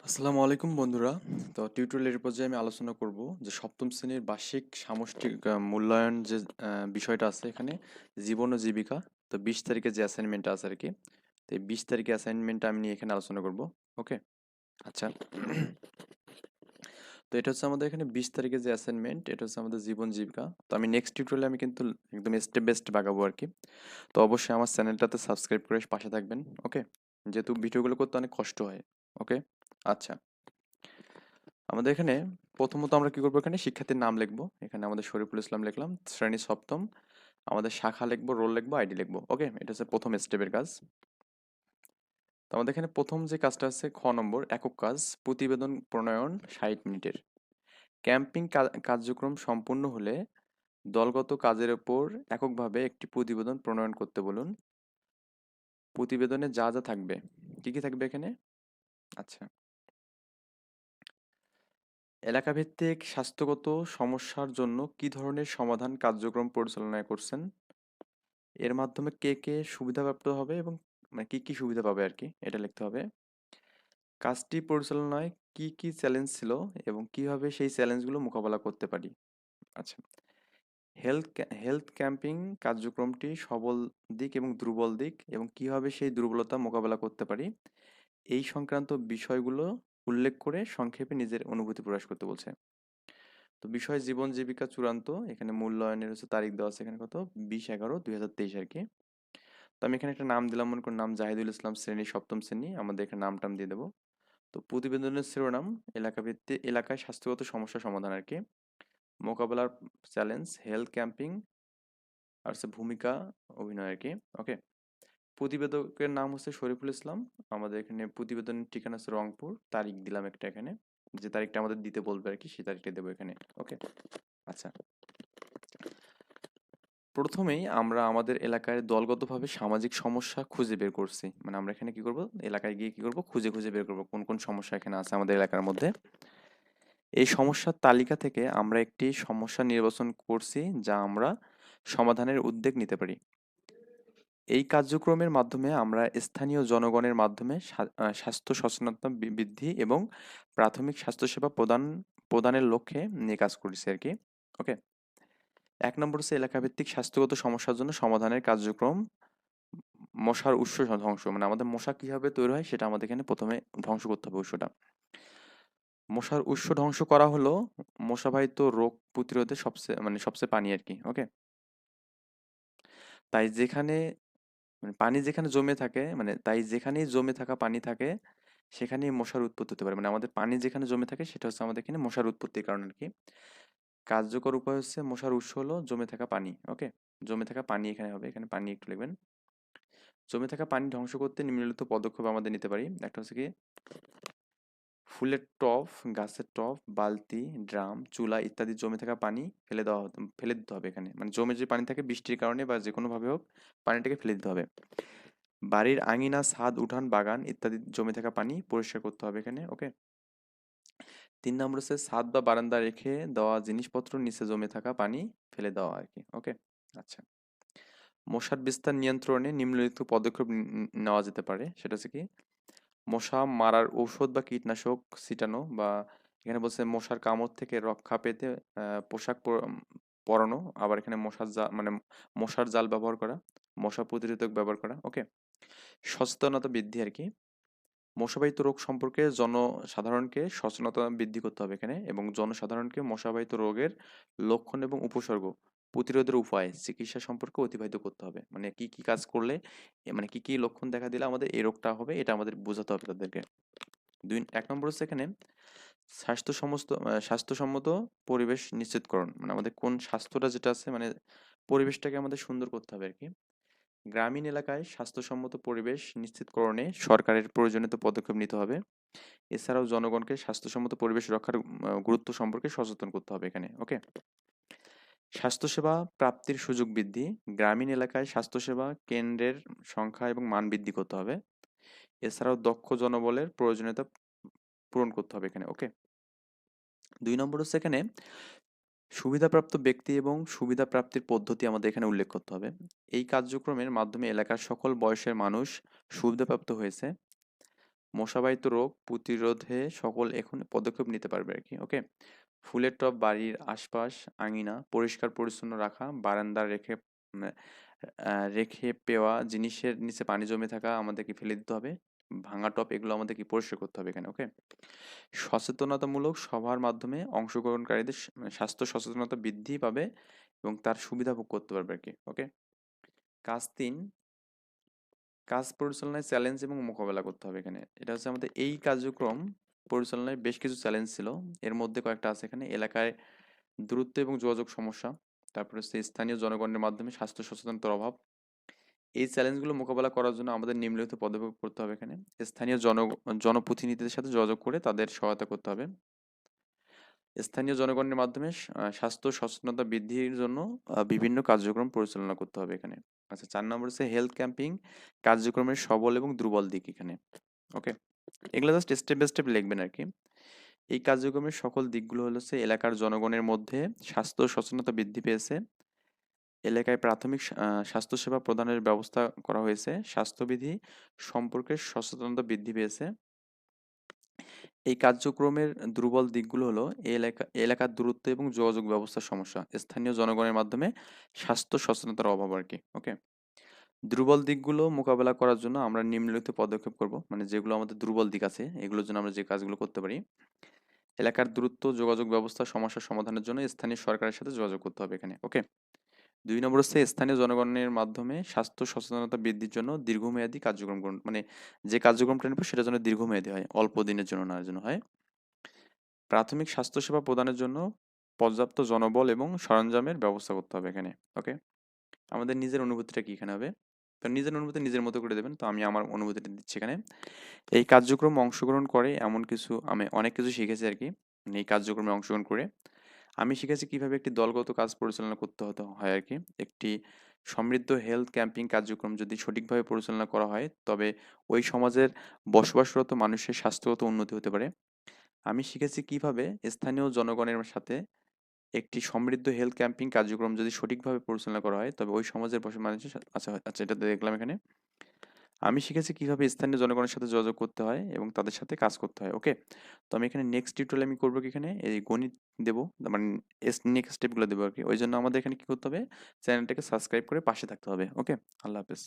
আসসালামু আলাইকুম বন্ধুরা। তো টিউটোরিয়ালের পর্যায়ে আমি আলোচনা করব যে সপ্তম শ্রেণীর বার্ষিক সামষ্টিক মূল্যায়ন যে বিষয়টা আছে এখানে, জীবন ও জীবিকা। তো 20 তারিখে যে অ্যাসাইনমেন্টটা আছে আর কি, তো এই 20 তারিখে অ্যাসাইনমেন্টটা আমি নিয়ে এখানে আলোচনা করব। ওকে, আচ্ছা। তো এটা হচ্ছে আমাদের এখানে 20 তারিখে যে অ্যাসাইনমেন্ট, এটা হচ্ছে আমাদের জীবন জীবিকা। তো আমি নেক্সট টিউটোরিয়ালে আমি কিন্তু একদম স্টেপ বাই স্টেপ আগাবো আর কি। তো অবশ্যই আমার চ্যানেলটাতে সাবস্ক্রাইব করে পাশে থাকবেন। ওকে, যেহেতু ভিডিওগুলো করতে অনেক কষ্ট হয়। ওকে, আচ্ছা। আমাদের এখানে প্রথমত আমরা কি করবো, এখানে শিক্ষার্থীর নাম লিখবো। এখানে আমাদের শরীফুল ইসলাম লিখলাম, শ্রেণী সপ্তম। আমাদের শাখা লিখবো, রোল লিখবো, আইডি লিখবো। ওকে, এটা হচ্ছে প্রথম স্টেপের কাজ। তো আমাদের এখানে প্রথম যে কাজটা আছে, খ নম্বর একক কাজ, প্রতিবেদন প্রণয়ন 60 মিনিটের। ক্যাম্পিং কার্যক্রম সম্পূর্ণ হলে দলগত কাজের উপর এককভাবে একটি প্রতিবেদন প্রণয়ন করতে বলুন। প্রতিবেদনে যা যা থাকবে, কি কি থাকবে এখানে? আচ্ছা, এলাকাভিত্তিক স্বাস্থ্যগত সমস্যার জন্য কি ধরনের সমাধান কার্যক্রম পরিচালনা করছেন? এর মাধ্যমে কে কে সুবিধাপ্রাপ্ত হবে এবং মানে কি কি সুবিধা পাবে আর কি, এটা লিখতে হবে। কাজটি পরিচালনায় কি কি চ্যালেঞ্জ ছিল এবং কিভাবে সেই চ্যালেঞ্জগুলো মোকাবেলা করতে পারি। আচ্ছা, হেলথ ক্যাম্পিং কার্যক্রমটি সবল দিক এবং দুর্বল দিক এবং কিভাবে সেই দুর্বলতা মোকাবেলা করতে পারি, এই সংক্রান্ত বিষয়গুলো উল্লেখ করে সংক্ষেপে নিজের অনুভূতি প্রকাশ করতে বলছে। তো বিষয় জীবন জীবিকা চূড়ান্ত, এখানে মূল্যায়নের হচ্ছে তারিখ দেওয়া আছে এখানে, কত, 20/11/2023 আর কি। তো আমি এখানে একটা নাম দিলাম, মনে করুন নাম জাহিদুল ইসলাম, শ্রেণী সপ্তম শ্রেণী। আমাদের এখানে নাম টাম দিয়ে দেবো। তো প্রতিবেদনের শিরোনাম এলাকায় স্বাস্থ্যগত সমস্যা সমাধান আর কি, মোকাবেলার চ্যালেঞ্জ, হেলথ ক্যাম্পিং, আর হচ্ছে ভূমিকা অভিনয় আর কি। ওকে, প্রতিবেদকের নাম হচ্ছে শরীফুল ইসলাম। আমাদের এখানে প্রতিবেদনের ঠিকানা হচ্ছে রংপুর, তারিখ দিলাম একটা এখানে, যে তারিখটা আমাদের দিতে বলবে আর কি, সেই তারিখটা দেবো এখানে। ওকে, আচ্ছা। প্রথমেই আমরা আমাদের এলাকায় দলগতভাবে সামাজিক সমস্যা খুঁজে বের করছি। মানে আমরা এখানে কি করব, এলাকায় গিয়ে কি করব, খুঁজে খুঁজে বের করব কোন কোন সমস্যা এখানে আছে আমাদের এলাকার মধ্যে। এই সমস্যার তালিকা থেকে আমরা একটি সমস্যা নির্বাচন করছি যা আমরা সমাধানের উদ্যোগ নিতে পারি। এই কার্যক্রমের মাধ্যমে আমরা স্থানীয় জনগণের মাধ্যমে স্বাস্থ্য সচেতনতা বৃদ্ধি এবং প্রাথমিক স্বাস্থ্যসেবা প্রদানের লক্ষ্যে নিয়ে কাজ করেছি আর কি। ওকে, 1 নম্বর হচ্ছে এলাকাভিত্তিক স্বাস্থ্যগত সমস্যার জন্য সমাধানের কার্যক্রম। মশার উৎস ধ্বংস, মানে আমাদের মশা কিভাবে তৈরি হয় সেটা আমাদের এখানে প্রথমে ধ্বংস করতে হবে উৎসটা। মশার উৎস ধ্বংস করা হলো মশাবাহিত রোগ প্রতিরোধে সবচেয়ে পানি আর কি। ওকে, তাই যেখানে পানি যেখানে জমে থাকে, মানে তাই যেখানেই জমে থাকা পানি থাকে সেখানেই মশার উৎপত্তি হতে পারে। মানে আমাদের পানি যেখানে জমে থাকে সেটা হচ্ছে আমাদের এখানে মশার উৎপত্তির কারণ আর কি। কার্যকর উপায় হচ্ছে, মশার উৎস হলো জমে থাকা পানি। ওকে, জমে থাকা পানি এখানে হবে, এখানে পানি একটু লিখবেন। জমে থাকা পানি ধ্বংস করতে নিম্নলিখিত পদক্ষেপ আমাদের নিতে পারি। একটা হচ্ছে কি, ফুলের টব, গাছের টব, বালতি, ড্রাম, চুলা ইত্যাদি জমে থাকা পানি ফেলে দিতে হবে এখানে। মানে জমে যে পানি থাকে বৃষ্টির কারণে বা যে কোনো ভাবে হোক, পানিটাকে ফেলে দিতে হবে। বাড়ির আঙিনা, ছাদ, উঠান, বাগান ইত্যাদি জমে থাকা পানি পরিষ্কার করতে হবে এখানে। ওকে, 3 নম্বর হচ্ছে ছাদ বা বারান্দা রেখে দেওয়া জিনিসপত্র নিচে জমে থাকা পানি ফেলে দেওয়া আর কি। ওকে, আচ্ছা। মশার বিস্তার নিয়ন্ত্রণে নিম্নলিখিত পদক্ষেপ নেওয়া যেতে পারে। সেটা হচ্ছে কি, মশা মারার ঔষধ বা কীটনাশক ছিটানো, বা এখানে বলছে মশার কামড় থেকে রক্ষা পেতে পোশাক পরানো। আবার এখানে মশার জাল, মানে মশার জাল ব্যবহার করা, মশা প্রতিরোধক ব্যবহার করা। ওকে, সচেতনতা বৃদ্ধি আর কি, মশাবাহিত রোগ সম্পর্কে জনসাধারণকে সচেতনতা বৃদ্ধি করতে হবে এখানে, এবং জনসাধারণকে মশাবাহিত রোগের লক্ষণ এবং উপসর্গ, প্রতিরোধের উপায়, চিকিৎসা সম্পর্কে অতিবাহিত করতে হবে। মানে কি কি কাজ করলে, মানে কি কি লক্ষণ দেখা দিলে আমাদের এই রোগটা হবে, এটা আমাদের বোঝাতে হবে তাদেরকে। 1 নম্বর হচ্ছে এখানে স্বাস্থ্যসম্মত পরিবেশ নিশ্চিতকরণ। মানে আমাদের কোন স্বাস্থ্যটা যেটা আছে, মানে পরিবেশটাকে আমাদের সুন্দর করতে হবে আর কি। গ্রামীণ এলাকায় স্বাস্থ্যসম্মত পরিবেশ নিশ্চিতকরণে সরকারের প্রয়োজনীয় পদক্ষেপ নিতে হবে। এছাড়াও জনগণকে স্বাস্থ্যসম্মত পরিবেশ রক্ষার গুরুত্ব সম্পর্কে সচেতন করতে হবে এখানে। ওকে, স্বাস্থ্যসেবা প্রাপ্তির সুযোগ বৃদ্ধি, গ্রামীণ এলাকায় স্বাস্থ্যসেবা কেন্দ্রের সংখ্যা এবং মান বৃদ্ধি করতে হবে। এছাড়াও দক্ষ জনবলের প্রয়োজনীয়তা পূরণ করতে হবে এখানে। ওকে, 2 নম্বর হচ্ছে এখানে সুবিধাপ্রাপ্ত ব্যক্তি এবং সুবিধা প্রাপ্তির পদ্ধতি আমাদের এখানে উল্লেখ করতে হবে। এই কার্যক্রমের মাধ্যমে এলাকার সকল বয়সের মানুষ সুবিধাপ্রাপ্ত হয়েছে। মশাবাহিত রোগ প্রতিরোধে সকল এখন পদক্ষেপ নিতে পারবে আর কি। ওকে, ফুলের টব বাড়ির আশপাশ আঙিনা পরিষ্কার পরিচ্ছন্ন রাখা, বারান্দা রেখে পেওয়া জিনিসের নিচে পানি জমে থাকা আমাদেরকে ফেলে দিতে হবে, ভাঙা টব এগুলো আমাদেরকে পরিষ্কার করতে হবে এখানে। ওকে, সচেতনতামূলক সভার মাধ্যমে অংশগ্রহণকারীদের স্বাস্থ্য সচেতনতা বৃদ্ধি পাবে এবং তার সুবিধা ভোগ করতে পারবে আর কি। ওকে, কাজ 3, কাজ পরিচালনায় চ্যালেঞ্জ এবং মোকাবেলা করতে হবে এখানে। এটা হচ্ছে আমাদের এই কার্যক্রম পরিচালনায় বেশ কিছু চ্যালেঞ্জ ছিল। এর মধ্যে কয়েকটা আছে এখানে: এলাকায় দূরত্ব এবং যোগাযোগ সমস্যা, তারপরে হচ্ছে স্থানীয় জনগণের মাধ্যমে স্বাস্থ্য সচেতনতার অভাব। এই চ্যালেঞ্জগুলো মোকাবেলা করার জন্য আমাদের নিম্নলিখিত পদক্ষেপ করতে হবে এখানে: স্থানীয় জনপ্রতিনিধিদের সাথে যোগাযোগ করে তাদের সহায়তা করতে হবে, স্থানীয় জনগণের মাধ্যমে স্বাস্থ্য সচেতনতা বৃদ্ধির জন্য বিভিন্ন কার্যক্রম পরিচালনা করতে হবে এখানে। আচ্ছা, 4 নম্বর হচ্ছে হেলথ ক্যাম্পিং কার্যক্রমের সবল এবং দুর্বল দিক এখানে। ওকে, এগুলো জাস্ট স্টেপ বাই স্টেপ লিখবেন আর কি। এই কার্যক্রমের সকল দিকগুলো হচ্ছে: এলাকার জনগণের মধ্যে স্বাস্থ্য সচেতনতা বৃদ্ধি পেয়েছে, এলাকায় প্রাথমিক স্বাস্থ্যসেবা প্রদানের ব্যবস্থা করা হয়েছে, স্বাস্থ্যবিধি সম্পর্কে সচেতনতা বৃদ্ধি পেয়েছে। এই কার্যক্রমের দুর্বল দিকগুলো হলো: এলাকার দূরত্ব এবং যোগাযোগ ব্যবস্থার সমস্যা, স্থানীয় জনগণের মাধ্যমে স্বাস্থ্য সচেতনতার অভাব আর কি। ওকে, দুর্বল দিকগুলো মোকাবেলা করার জন্য আমরা নিম্নলিখিত পদক্ষেপ করব, মানে যেগুলো আমাদের দুর্বল দিক আছে এগুলোর জন্য আমরা যে কাজগুলো করতে পারি: এলাকার দূরত্ব যোগাযোগ ব্যবস্থা সমস্যার সমাধানের জন্য স্থানীয় সরকারের সাথে যোগাযোগ করতে হবে এখানে। ওকে, 2 নম্বর হচ্ছে স্থানীয় জনগণের মাধ্যমে স্বাস্থ্য সচেতনতা বৃদ্ধির জন্য দীর্ঘমেয়াদী কার্যক্রম করুন, মানে যে কার্যক্রমটা নেব সেটা যেন দীর্ঘমেয়াদী হয়, অল্প দিনের জন্য না যেন হয়। প্রাথমিক স্বাস্থ্যসেবা প্রদানের জন্য পর্যাপ্ত জনবল এবং সরঞ্জামের ব্যবস্থা করতে হবে এখানে। ওকে, আমাদের নিজের অনুভূতিটা কি এখানে হবে? তো নিজের অনুভূতি নিজের মতো করে দেবেন। তো আমি আমার অনুভূতিটা দিচ্ছি এখানে। এই কার্যক্রমে অংশগ্রহণ করে আমি অনেক কিছু শিখেছি আর কি। মানে এই কার্যক্রমে অংশগ্রহণ করে আমি শিখেছি কিভাবে একটি দলগত কাজ পরিচালনা করতে হতে হয় আর কি। একটি সমৃদ্ধ হেলথ ক্যাম্পিং কার্যক্রম যদি সঠিকভাবে পরিচালনা করা হয় তবে ওই সমাজের বসবাসরত মানুষের স্বাস্থ্যগত উন্নতি হতে পারে। আমি শিখেছি কিভাবে স্থানীয় জনগণের সাথে একটি সমৃদ্ধ হেলথ ক্যাম্পিং কার্যক্রম যদি সঠিকভাবে পরিচালনা করা হয় তবে ওই সমাজের মানুষের আচ্ছা আচ্ছা, এটা দেখলাম এখানে। আমি শিখেছি কিভাবে স্থানীয় জনগণের সাথে যোগাযোগ করতে হয় এবং তাদের সাথে কাজ করতে হয়। ওকে, তো আমি এখানে নেক্সট টিউটোরিয়াল আমি করবো কি এখানে এই গণিত দেবো, মানে নেক্সট স্টেপগুলো দেবো আর কি। ওই জন্য আমাদের এখানে কি করতে হবে, চ্যানেলটাকে সাবস্ক্রাইব করে পাশে থাকতে হবে। ওকে, আল্লাহ হাফেজ।